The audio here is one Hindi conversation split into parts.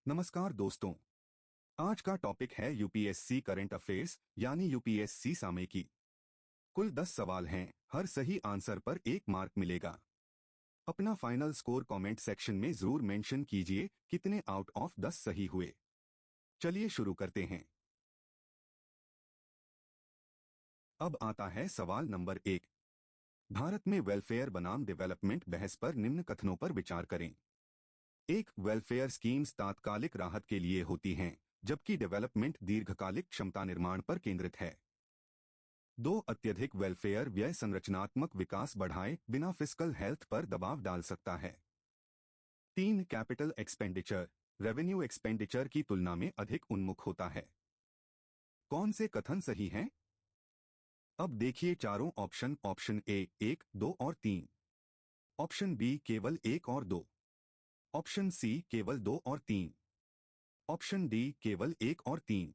नमस्कार दोस्तों। आज का टॉपिक है यूपीएससी करंट अफेयर्स यानी यूपीएससी सामयिकी। कुल 10 सवाल हैं, हर सही आंसर पर 1 मार्क मिलेगा। अपना फाइनल स्कोर कमेंट सेक्शन में जरूर मेंशन कीजिए कितने आउट ऑफ 10 सही हुए। चलिए शुरू करते हैं। अब आता है सवाल नंबर 1। भारत में वेलफेयर बनाम डेवलपमेंट बहस पर निम्न कथनों पर विचार करें। 1. वेलफेयर स्कीम्स तात्कालिक राहत के लिए होती हैं, जबकि डेवलपमेंट दीर्घकालिक क्षमता निर्माण पर केंद्रित है। 2. अत्यधिक वेलफेयर व्यय संरचनात्मक विकास बढ़ाए बिना फिस्कल हेल्थ पर दबाव डाल सकता है। 3. कैपिटल एक्सपेंडिचर रेवेन्यू एक्सपेंडिचर की तुलना में अधिक उन्मुख होता है। कौन से कथन सही हैं? अब देखिए चारों ऑप्शन। ऑप्शन ए 1, 2 और 3। ऑप्शन बी केवल 1 और 2। ऑप्शन सी केवल 2 और 3। ऑप्शन डी केवल 1 और 3।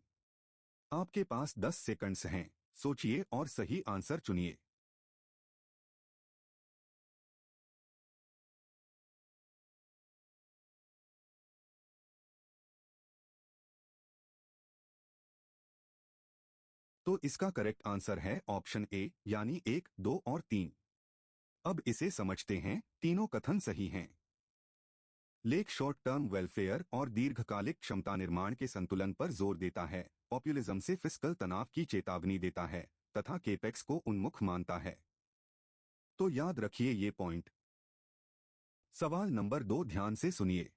आपके पास 10 सेकंड्स हैं, सोचिए और सही आंसर चुनिए। तो इसका करेक्ट आंसर है ऑप्शन ए यानी 1, 2 और 3। अब इसे समझते हैं, तीनों कथन सही हैं। लेख शॉर्ट टर्म वेलफेयर और दीर्घकालिक क्षमता निर्माण के संतुलन पर जोर देता है, पॉपुलिज्म से फिस्कल तनाव की चेतावनी देता है तथा केपेक्स को उन्मुख मानता है। तो याद रखिए ये पॉइंट। सवाल नंबर 2 ध्यान से सुनिए।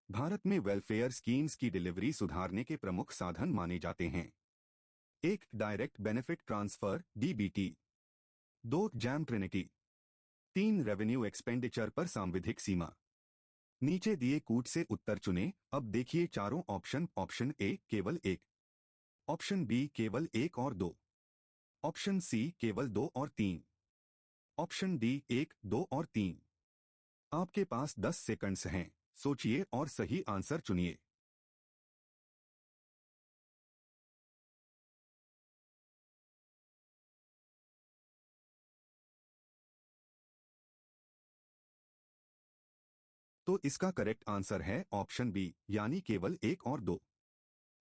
भारत में वेलफेयर स्कीम्स की डिलीवरी सुधारने के प्रमुख साधन माने जाते हैं। 1. Direct benefit transfer DBT. 2. Jam Trinity. 3. Revenue expenditure पर सांविधिक सीमा। नीचे दिए कूट से उत्तर चुनें। अब देखिए चारों ऑप्शन। ऑप्शन ए केवल 1। ऑप्शन बी केवल 1 और 2। ऑप्शन सी केवल 2 और 3। ऑप्शन डी 1, 2 और 3। आपके पास 10 सेकंड्स हैं, सोचिए और सही आंसर चुनिए। तो इसका करेक्ट आंसर है ऑप्शन बी यानी केवल 1 और 2।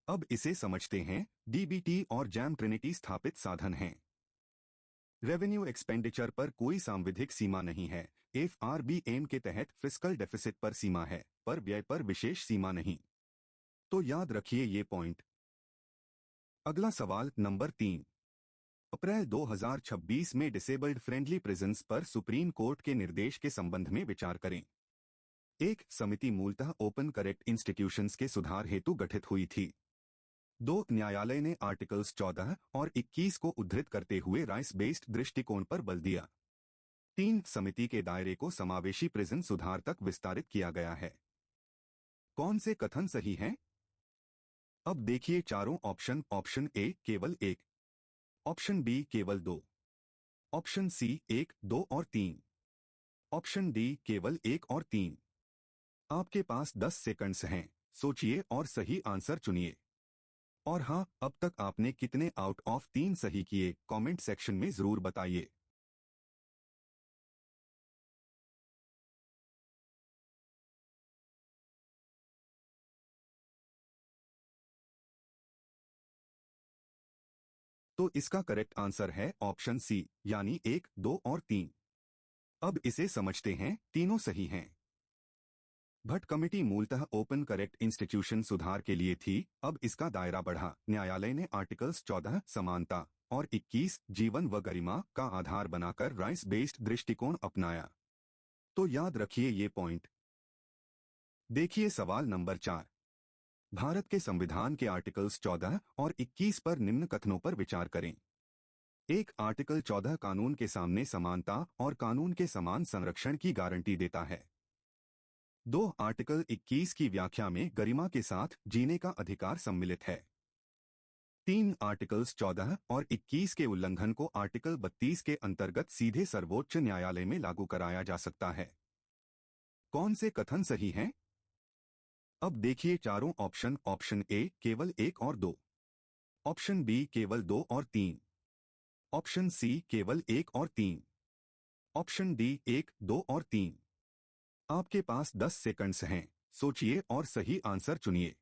अब इसे समझते हैं, डीबीटी और जैम ट्रिनिटी स्थापित साधन हैं। रेवेन्यू एक्सपेंडिचर पर कोई सांविधिक सीमा नहीं है। एफआरबीएम के तहत फिस्कल डेफिसिट पर सीमा है, पर व्यय पर विशेष सीमा नहीं। तो याद रखिए ये पॉइंट। अगला सवाल नंबर 3। अप्रैल 2026 में डिसेबल्ड फ्रेंडली प्रिजन्स पर सुप्रीम कोर्ट के निर्देश के संबंध में विचार करें। 1. समिति मूलतः ओपन करेक्ट इंस्टीट्यूशंस के सुधार हेतु गठित हुई थी। 2. न्यायालय ने आर्टिकल्स 14 और 21 को उद्धृत करते हुए राइस बेस्ड दृष्टिकोण पर बल दिया। 3. समिति के दायरे को समावेशी प्रिजन सुधार तक विस्तारित किया गया है। कौन से कथन सही हैं? अब देखिए चारों ऑप्शन। ऑप्शन ए केवल 1। ऑप्शन बी केवल 2। ऑप्शन सी 1, 2 और 3। ऑप्शन डी केवल 1 और 3। आपके पास 10 सेकंड्स हैं, सोचिए और सही आंसर चुनिए। और हाँ, अब तक आपने कितने आउट ऑफ 3 सही किए कमेंट सेक्शन में जरूर बताइए। तो इसका करेक्ट आंसर है ऑप्शन सी यानी 1, 2 और 3। अब इसे समझते हैं, तीनों सही हैं। भट्ट कमेटी मूलतः ओपन करेक्ट इंस्टीट्यूशन सुधार के लिए थी, अब इसका दायरा बढ़ा। न्यायालय ने आर्टिकल्स 14 समानता और 21 जीवन व गरिमा का आधार बनाकर राइस बेस्ड दृष्टिकोण अपनाया। तो याद रखिए ये पॉइंट। देखिए सवाल नंबर 4। भारत के संविधान के आर्टिकल्स 14 और 21 पर निम्न कथनों पर विचार करें। 1. आर्टिकल 14 कानून के सामने समानता और कानून के समान संरक्षण की गारंटी देता है। 2. आर्टिकल 21 की व्याख्या में गरिमा के साथ जीने का अधिकार सम्मिलित है। 3. आर्टिकल्स 14 और 21 के उल्लंघन को आर्टिकल 32 के अंतर्गत सीधे सर्वोच्च न्यायालय में लागू कराया जा सकता है। कौन से कथन सही हैं? अब देखिए चारों ऑप्शन। ऑप्शन ए केवल 1 और 2। ऑप्शन बी केवल 2 और 3। ऑप्शन सी केवल 1 और 3। ऑप्शन डी 1, 2 और 3। आपके पास 10 सेकंड्स हैं, सोचिए और सही आंसर चुनिए।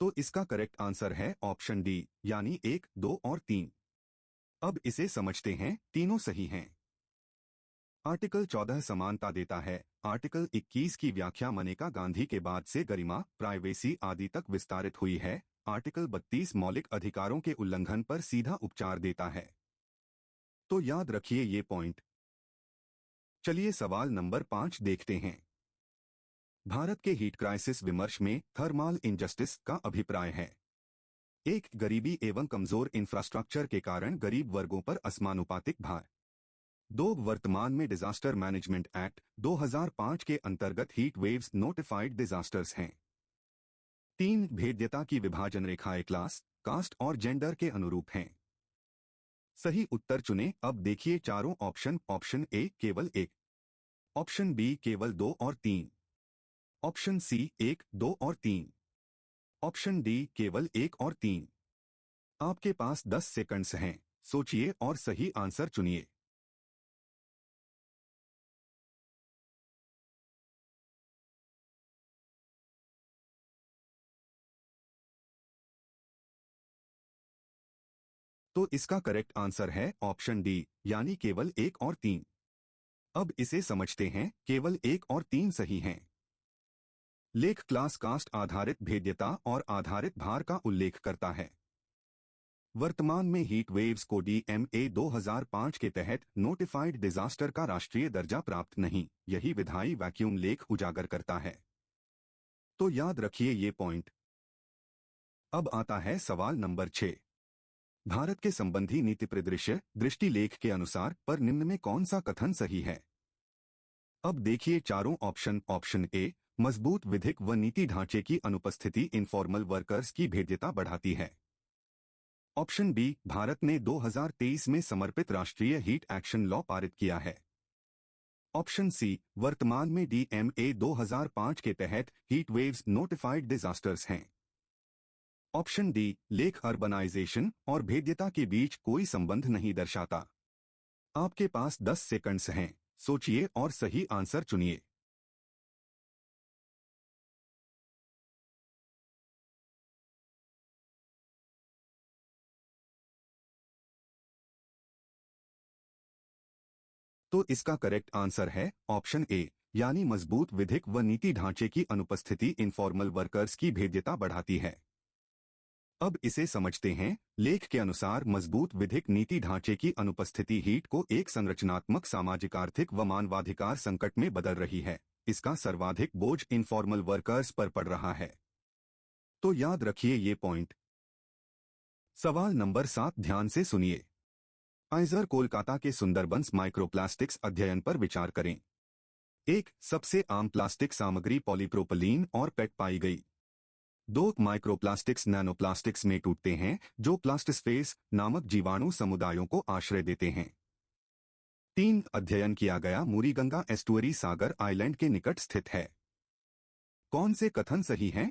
तो इसका करेक्ट आंसर है ऑप्शन डी, यानी 1, 2 और 3। अब इसे समझते हैं, तीनों सही हैं। आर्टिकल 14 समानता देता है। आर्टिकल 21 की व्याख्या मनेका गांधी के बाद से गरिमा, प्राइवेसी आदि तक विस्तारित हुई है। आर्टिकल 32 मौलिक अधिकारों के उल्लंघन पर सीधा उपचार देता है। तो याद रखिए ये पॉइंट। चलिए सवाल नंबर 5 देखते हैं। भारत के हीट क्राइसिस विमर्श में थर्मल इंजस्टिस का अभिप्राय है। 1, गरीबी एवं कमजोर इंफ्रास्ट्रक्चर के कारण गरीब वर्गों पर असमानुपातिक भार। 2, वर्तमान में डिजास्टर मैनेजमेंट एक्ट 2005 के अंतर्गत हीट वेव्स नोटिफाइड डिजास्टर्स हैं। 3, भेद्यता की विभाजन रेखाएं क्लास, कास्ट और जेंडर के अनुरूप हैं। सही उत्तर चुनें। अब देखिए चारों ऑप्शन। ऑप्शन ए केवल 1, ऑप्शन बी केवल 2 और 3, ऑप्शन सी 1, 2 और 3, ऑप्शन डी केवल 1 और 3। आपके पास 10 सेकंड्स हैं, सोचिए और सही आंसर चुनिए। तो इसका करेक्ट आंसर है ऑप्शन डी, यानी केवल 1 और 3। अब इसे समझते हैं, केवल 1 और 3 सही हैं। लेख क्लास कास्ट आधारित भेद्यता और आधारित भार का उल्लेख करता है। वर्तमान में हीट वेव्स को DMA 2005 के तहत नोटिफाइड डिजास्टर का राष्ट्रीय दर्जा प्राप्त नहीं, यही विधायी वैक्यूम लेख उजागर करता है। तो याद रखिए ये पॉइंट। अब आता है सवाल नंबर 6। भारत के संबंधी नीति परिदृश्य दृष्टि लेख के अनुसार पर निम्न में कौन सा कथन सही है? अब देखिए चारों ऑप्शन। ऑप्शन ए, मजबूत विधिक व नीति ढांचे की अनुपस्थिति इनफॉर्मल वर्कर्स की भेद्यता बढ़ाती है। ऑप्शन बी, भारत ने 2023 में समर्पित राष्ट्रीय हीट एक्शन लॉ पारित किया है। ऑप्शन सी, वर्तमान में DMA 2005 के तहत हीट वेव्स नोटिफाइड डिजास्टर्स हैं। ऑप्शन डी, लेख अर्बनाइजेशन और भेद्यता के बीच कोई संबंध नहीं दर्शाता। आपके पास 10 सेकंड्स हैं, सोचिए और सही आंसर चुनिए। तो इसका करेक्ट आंसर है ऑप्शन ए, यानी मजबूत विधिक व नीति ढांचे की अनुपस्थिति इनफॉर्मल वर्कर्स की भेद्यता बढ़ाती है। अब इसे समझते हैं। लेख के अनुसार मजबूत विधिक नीति ढांचे की अनुपस्थिति हीट को एक संरचनात्मक सामाजिक आर्थिक व मानवाधिकार संकट में बदल रही है। इसका सर्वाधिक बोझ इनफॉर्मल वर्कर्स पर पड़ रहा है। तो याद रखिए ये पॉइंट। सवाल नंबर 7 ध्यान से सुनिए। आइजर कोलकाता के सुंदरबंस माइक्रोप्लास्टिक्स अध्ययन पर विचार करें। 1, सबसे आम प्लास्टिक सामग्री पॉलीप्रोपिलीन और पेट पाई गई। 2, माइक्रोप्लास्टिक्स नैनोप्लास्टिक्स में टूटते हैं जो प्लास्टिस्फेस नामक जीवाणु समुदायों को आश्रय देते हैं। 3, अध्ययन किया गया मुरीगंगा एस्टुअरी सागर आइलैंड के निकट स्थित है। कौन से कथन सही हैं?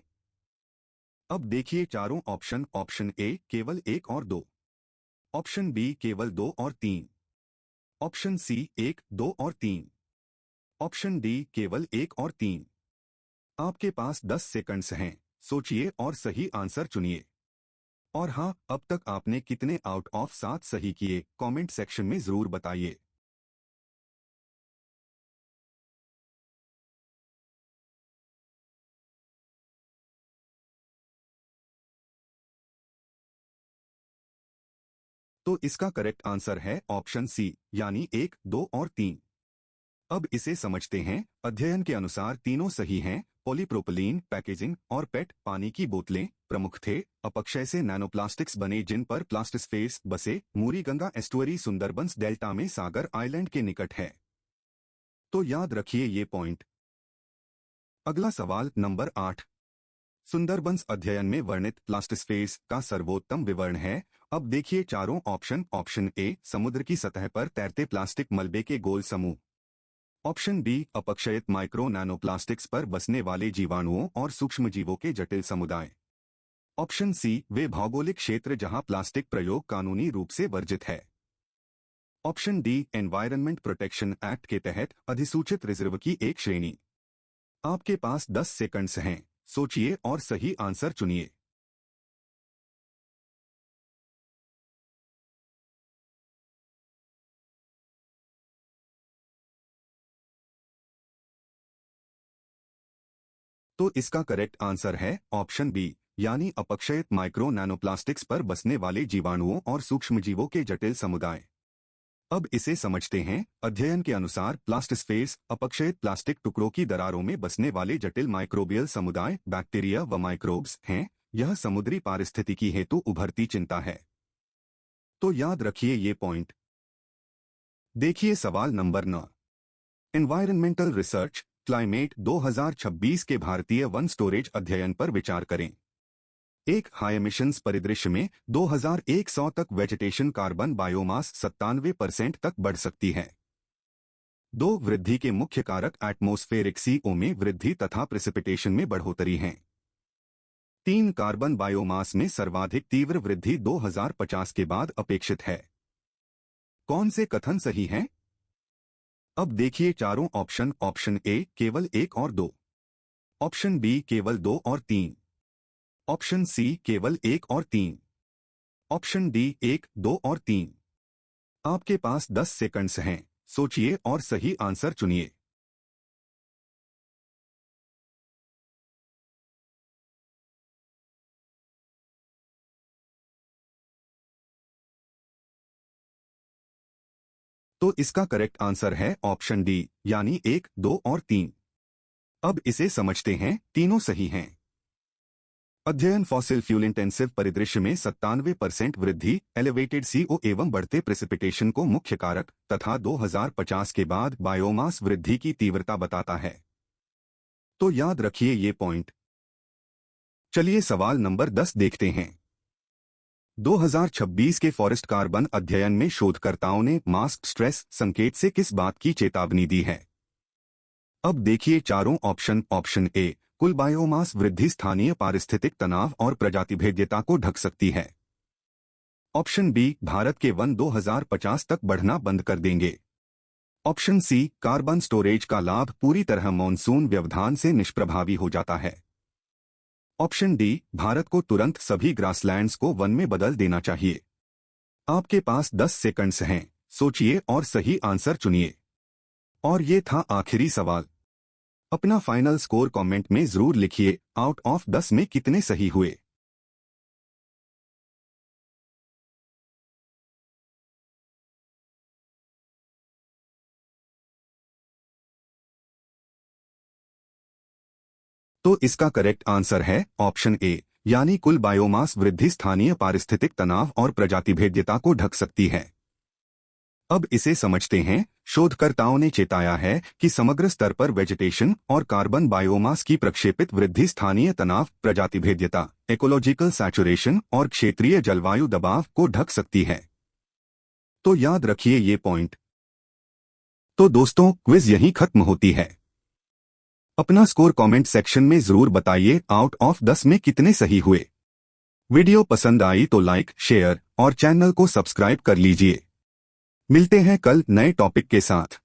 अब देखिए चारों ऑप्शन। ऑप्शन ए केवल 1 और 2, ऑप्शन बी केवल 2 और 3, ऑप्शन सी 1, 2 और 3, ऑप्शन डी केवल 1 और 3। आपके पास 10 सेकंड्स हैं, सोचिए और सही आंसर चुनिए। और हाँ, अब तक आपने कितने आउट ऑफ 7 सही किए, कमेंट सेक्शन में जरूर बताइए। तो इसका करेक्ट आंसर है ऑप्शन सी, यानी 1, 2 और 3। अब इसे समझते हैं। अध्ययन के अनुसार तीनों सही हैं। पॉलीप्रोपिलीन पैकेजिंग और पेट पानी की बोतलें प्रमुख थे। अपक्षय से नैनोप्लास्टिक्स बने जिन पर प्लास्टिस्फेस बसे। मूरीगंगा एस्टुअरी सुंदरबंस डेल्टा में सागर आइलैंड के निकट है। तो याद रखिए ये पॉइंट। अगला सवाल नंबर 8। सुंदरबंस अध्ययन में वर्णित प्लास्टिस्फेस का सर्वोत्तम विवरण है। अब देखिए चारों ऑप्शन। ऑप्शन ए, समुद्र की सतह पर तैरते प्लास्टिक मलबे के गोल समूह। ऑप्शन बी, अपक्षयित माइक्रो नैनोप्लास्टिक्स पर बसने वाले जीवाणुओं और सूक्ष्मजीवों के जटिल समुदाय। ऑप्शन सी, वे भौगोलिक क्षेत्र जहां प्लास्टिक प्रयोग कानूनी रूप से वर्जित है। Option D, environment protection act के तहत अधिसूचित रिजर्व की एक श्रेणी। आपके पास 10 सेकंड्स हैं, सोचिए और सही आंसर चुनिए। तो इसका करेक्ट आंसर है ऑप्शन बी, यानी अपक्षयित माइक्रो नैनोप्लास्टिक्स पर बसने वाले जीवाणुओं और सूक्ष्मजीवों के जटिल समुदाय। अब इसे समझते हैं। अध्ययन के अनुसार प्लास्टिस्फेर्स अपक्षयित प्लास्टिक टुकड़ों की दरारों में बसने वाले जटिल माइक्रोबियल समुदाय, बैक्टीरिया व माइक्रोब्स हैं। यह समुद्री पारिस्थितिकी हेतु उभरती चिंता है। तो याद रखिए ये पॉइंट। देखिए सवाल नंबर 9। एनवायरमेंटल रिसर्च क्लाइमेट 2026 के भारतीय वन स्टोरेज अध्ययन पर विचार करें। एक हाई एमिशंस परिदृश्य में 2100 तक वेजिटेशन कार्बन बायोमास 97% तक बढ़ सकती है। 2 वृद्धि के मुख्य कारक एटमॉस्फेरिक CO में वृद्धि तथा प्रेसिपिटेशन में बढ़ोतरी हैं। 3 कार्बन बायोमास में सर्वाधिक तीव्र वृद्धि 2050 के बाद अपेक्षित है। कौन से कथन सही हैं? अब देखिए चारों ऑप्शन। ऑप्शन ए केवल 1 और 2, ऑप्शन बी केवल 2 और 3, ऑप्शन सी केवल 1 और 3, ऑप्शन डी 1, 2 और 3। आपके पास 10 सेकंड्स हैं, सोचिए और सही आंसर चुनिए। तो इसका करेक्ट आंसर है ऑप्शन डी, यानी 1, 2 और 3। अब इसे समझते हैं। तीनों सही हैं। अध्ययन फॉसिल फ्यूल इंटेंसिव परिदृश्य में 97% वृद्धि, एलिवेटेड CO एवं बढ़ते प्रेसिपिटेशन को मुख्य कारक तथा 2050 के बाद बायोमास वृद्धि की तीव्रता बताता है। तो याद रखिए ये पॉइंट। चलिए सवाल नंबर 10 देखते हैं। 2026 के फॉरेस्ट कार्बन अध्ययन में शोधकर्ताओं ने मास्क स्ट्रेस संकेत से किस बात की चेतावनी दी है? अब देखिए चारों ऑप्शन। ऑप्शन ए, कुल बायोमास वृद्धि स्थानीय पारिस्थितिक तनाव और प्रजातिभेद्यता को ढक सकती है। ऑप्शन बी, भारत के वन 2050 तक बढ़ना बंद कर देंगे। ऑप्शन सी, कार्बन स्टोरेज का लाभ पूरी तरह मॉनसून व्यवधान से निष्प्रभावी हो जाता है। ऑप्शन डी, भारत को तुरंत सभी ग्रासलैंड्स को वन में बदल देना चाहिए। आपके पास 10 सेकंड्स हैं, सोचिए और सही आंसर चुनिए। और ये था आखिरी सवाल। अपना फाइनल स्कोर कमेंट में जरूर लिखिए। आउट ऑफ 10 में कितने सही हुए? तो इसका करेक्ट आंसर है ऑप्शन ए, यानी कुल बायोमास वृद्धि स्थानीय पारिस्थितिक तनाव और प्रजातिभेद्यता को ढक सकती है। अब इसे समझते हैं। शोधकर्ताओं ने चेताया है कि समग्र स्तर पर वेजिटेशन और कार्बन बायोमास की प्रक्षेपित वृद्धि स्थानीय तनाव, प्रजातिभेद्यता, इकोलॉजिकल सैचुरेशन और क्षेत्रीय जलवायु दबाव को ढक सकती है। तो याद रखिए ये पॉइंट। तो दोस्तों, क्विज यहीं खत्म होती है। अपना स्कोर कमेंट सेक्शन में जरूर बताइए। आउट ऑफ 10 में कितने सही हुए? वीडियो पसंद आई तो लाइक, शेयर और चैनल को सब्सक्राइब कर लीजिए। मिलते हैं कल नए टॉपिक के साथ।